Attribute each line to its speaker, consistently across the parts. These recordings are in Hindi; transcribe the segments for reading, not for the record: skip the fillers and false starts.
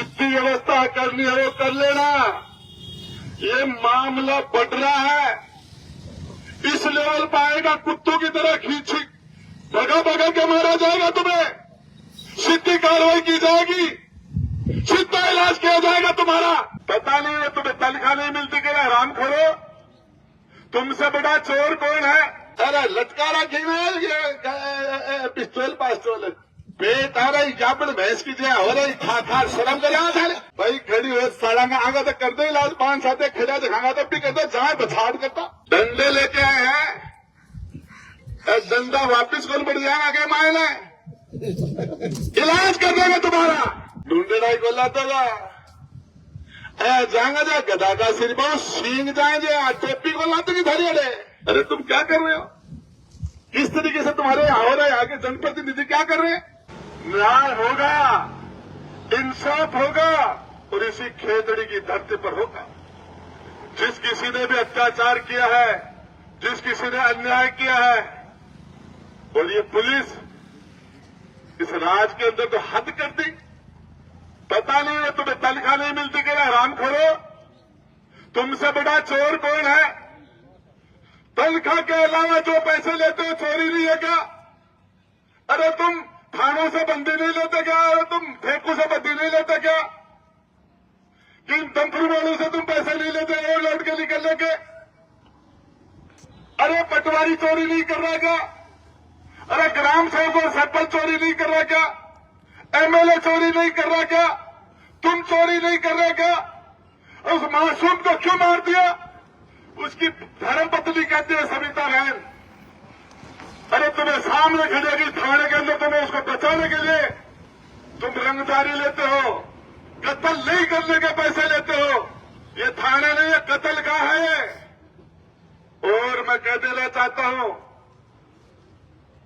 Speaker 1: जितनी व्यवस्था करनी है वो कर लेना। ये मामला बढ़ रहा है, इस लेवल पर आएगा कुत्तों की तरह खींच भगा भगा के मारा जाएगा, तुम्हें सीधी कार्रवाई की जाएगी, सीधा इलाज किया जाएगा तुम्हारा। पता नहीं है तुम्हें तनख्वाह नहीं मिलती क्या हराम खोरो? तुमसे बड़ा चोर कौन है? अरे लटका रखी ना पिस्तौल पास्तौल पेट आ रही जापड़ भैंस की जया हो रही खा खा शर्म कर भाई खड़ी हो साड़ा आगा तक कर दे इलाज 5 साथ खड़ा दिखागा तब भी करता जहां बछाड़ करता। डंडे लेके आए हैं, डंडा वापिस कौन बढ़ जाएगा आगे मायने इलाज कर देगा तुम्हारा। ढूंढे डाई को लाता जाएगा जा गदा का सिर पर सींग जाए टोपी को लाते की धरी अरे अरे तुम क्या कर रहे हो? किस तरीके से तुम्हारे हो रहे आगे जनप्रतिनिधि क्या कर रहे हैं? न्याय होगा, इंसाफ होगा और इसी खेतड़ी की धरती पर होगा। जिस किसी ने भी अत्याचार किया है, जिस किसी ने अन्याय किया है, और ये पुलिस इस राज के अंदर तो हद कर दी। पता नहीं है तुम्हें तनख्वाह नहीं मिलती क्या हराम खोरो? तुमसे बड़ा चोर कौन है? तनख्वाह के अलावा जो पैसे लेते हो चोरी नहीं है क्या? अरे तुम थानों से बंदी नहीं लेते क्या? अरे तुम ठेकू से बंदी नहीं लेते क्या? किन तंत्र वालों से तुम पैसे नहीं लेते हो लौट के निकलने के? अरे पटवारी चोरी नहीं कर रहा क्या? अरे ग्राम सेवक और सरपंच चोरी नहीं कर रहा क्या? एमएलए चोरी नहीं कर रहा क्या? तुम चोरी नहीं कर रहे क्या? उस मासूम को क्यों मार दिया? उसकी धर्मपत्नी कहती है सविता बहन। अरे तुम्हें सामने खड़ेगी थाने के अंदर, तुम्हें उसको बचाने के लिए तुम रंगदारी लेते हो, कत्ल नहीं करने के पैसे लेते हो। ये थाने नहीं है, कत्ल का है ये। और मैं कह देना चाहता हूं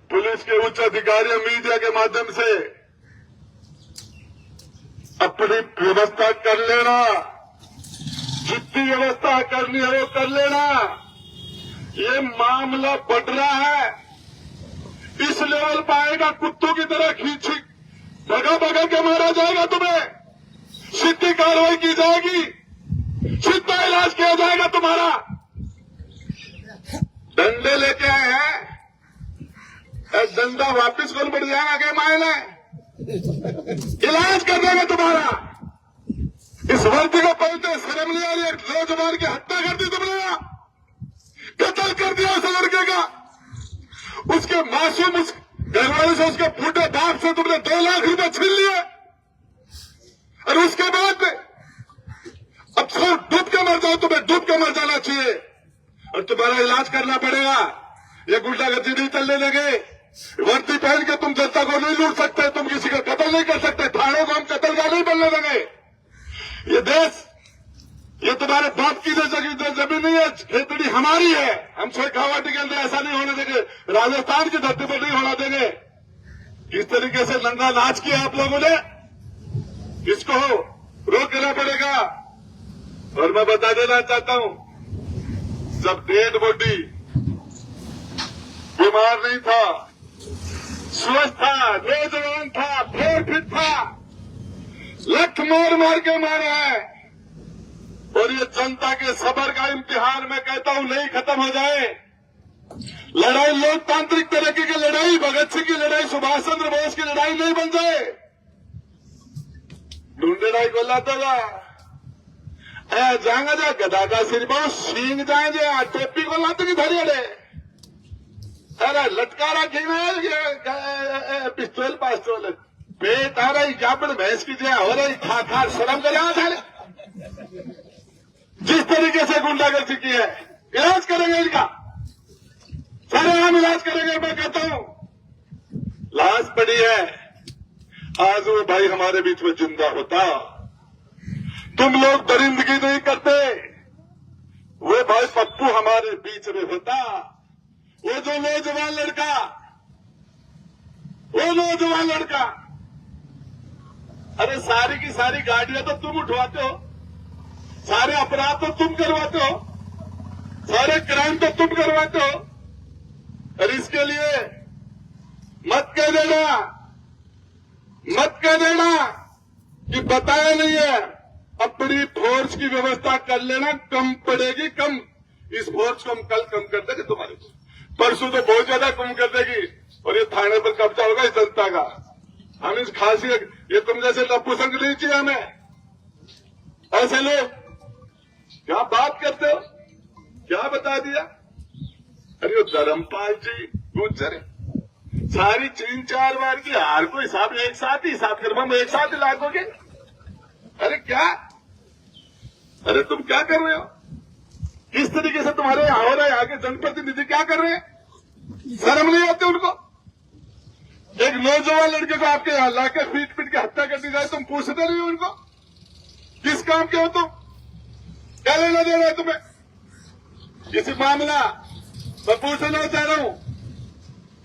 Speaker 1: पुलिस के उच्च अधिकारियों मीडिया के माध्यम से अपनी व्यवस्था कर लेना, जितनी व्यवस्था करनी है वो कर लेना। ये मामला बढ़ रहा है, इस लेवल पर आएगा कुत्तों की तरह खींच भगा भगा के मारा जाएगा, तुम्हें सीधी कार्रवाई की जाएगी, सीधा इलाज किया जाएगा तुम्हारा। डंडे लेके आए हैं, डंडा वापिस कौन बढ़ जाएगा आगे मायने इलाज कर देगा तुम्हारा। इस वर्दी को पहनते शर्म नहीं आ रही? नौजवान की हत्या कर दी तुमने, कत्ल कर दिया उस लड़के का, उसके मासूम उस घरवाले से, उसके फूटे बाप से तुमने 2 लाख रुपए छीन लिए। और उसके बाद अब सब डूब के मर जाओ, तुम्हें डूब के मर जाना चाहिए और तुम्हारा इलाज करना पड़ेगा। ये गुंडागर्दी नहीं चलने लगे। वर्दी पहन के तुम जनता को नहीं लूट सकते, तुम किसी का कत्ल नहीं कर सकते, थानों को हम कत्ल का नहीं बनने देंगे। ये देश, ये तुम्हारे बाप की जो जमीन नहीं है, खेतड़ी हमारी है। हम शेखावाटी के अंदर ऐसा नहीं होने देंगे, राजस्थान की धरती पर नहीं होना देंगे। किस तरीके से नंगा नाच किया आप लोगों ने, इसको रोक देना पड़ेगा। और मैं बता देना चाहता हूं, जब डेड बॉडी बीमार नहीं था, स्वस्थ था, नौजवान था, फिट था, लठ मार मार के मारा है। और ये जनता के सबर का इम्तिहान मैं कहता हूं नहीं खत्म हो जाए। लड़ाई लोकतांत्रिक तरक्की की लड़ाई, भगत सिंह की लड़ाई, सुभाष चंद्र बोस की लड़ाई नहीं बन जाए। ढूंढे डाई को लाता जाएगा जा गदा का सिर पर सींग जाए टोपी को लाते की धरी अरे अरे लटका रखी ना पिस्तौल पास्तौल पेट आ रही जापड़ भैंस की जया हो रही खा खा शर्म कर जिस तरीके से गुंडागर्दी की है, इलाज करेंगे इनका, सारे हम इलाज करेंगे। मैं कहता हूं लाश पड़ी है, आज वो भाई हमारे बीच में जिंदा होता, तुम लोग दरिंदगी नहीं करते, वो भाई पप्पू हमारे बीच में होता। वो जो नौजवान लड़का, वो नौजवान लड़का, अरे सारी की सारी गाड़ियां तो तुम उठवाते हो, सारे अपराध तो तुम करवाते हो, सारे क्राइम तो तुम करवाते हो। और इसके लिए मत कह देना कि बताया नहीं है, अपनी फोर्स की व्यवस्था कर लेना, कम पड़ेगी कम। इस फोर्स को हम कल कम कर देंगे, तुम्हारे परसों तो बहुत ज्यादा कम कर देगी, और ये थाने पर कब्जा होगा इस जनता का। हम इस खासी, ये तुम जैसे लप्पू संघ नहीं चाहिए हमें। ऐसे लोग क्या बात करते हो, क्या बता दिया? अरे वो धर्मपाल जी गुजर सारी 3-4 बार की हार को हिसाब एक साथ ही हिसाब कर, हम एक साथ ही लागोगे। अरे क्या, अरे तुम क्या कर रहे हो? किस तरीके से तुम्हारे यहां हो रहा है? आगे जनप्रतिनिधि क्या कर रहे हैं? शर्म नहीं आती उनको? एक नौजवान लड़के को आपके यहां लाकर पीट पीट के हत्या कर दी जाए, तुम पूछते नहीं हो उनको? किस काम के हो तुम? क्या लेना दे रहा है तुम्हें? किसी मामला मैं पूछना चाह रहा हूं,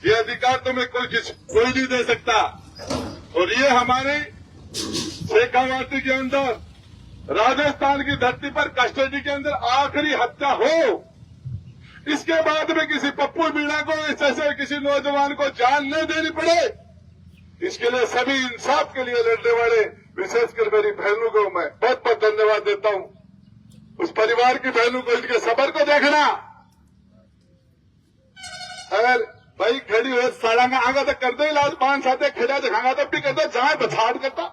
Speaker 1: ये अधिकार तुम्हें कोई नहीं दे सकता। और ये हमारे शेखावाटी के अंदर, राजस्थान की धरती पर कस्टडी के अंदर आखिरी हत्या हो, इसके बाद में किसी पप्पू मीणा को, ऐसे किसी नौजवान को जान न देनी पड़े, इसके लिए सभी इंसाफ के लिए लड़ने वाले विशेषकर मेरी बहनों को मैं बहुत बहुत धन्यवाद देता हूं। उस परिवार की बहनों को, इनके सबर को देखना। अगर भाई खड़ी हो साड़ांगा आगा तो कर दो इलाज, 5-7 खड़ा दिखागा तब भी करता, जहां बछाड़ करता।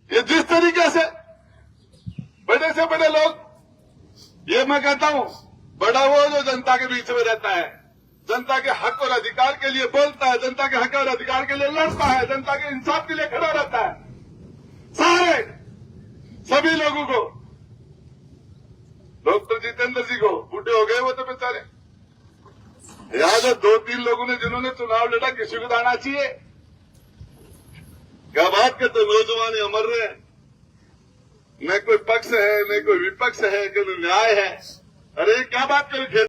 Speaker 1: ये जिस तरीके से बड़े से बड़े लोग, ये मैं कहता हूं, बड़ा वो जो जनता के बीच में रहता है, जनता के हक और अधिकार के लिए बोलता है, जनता के हक और अधिकार के लिए लड़ता है, जनता के इंसाफ के लिए खड़ा रहता है। सारे सभी लोगों को, डॉक्टर जितेंद्र जी को, बूढ़े हो गए वो तो बेचारे, याद है 2-3 लोगों ने जिन्होंने चुनाव लड़ा, किसी को दाना चाहिए? क्या बात करते, नौजवान अमर रहे, न कोई पक्ष है, न कोई विपक्ष है, न न्याय है। अरे क्या बात करें?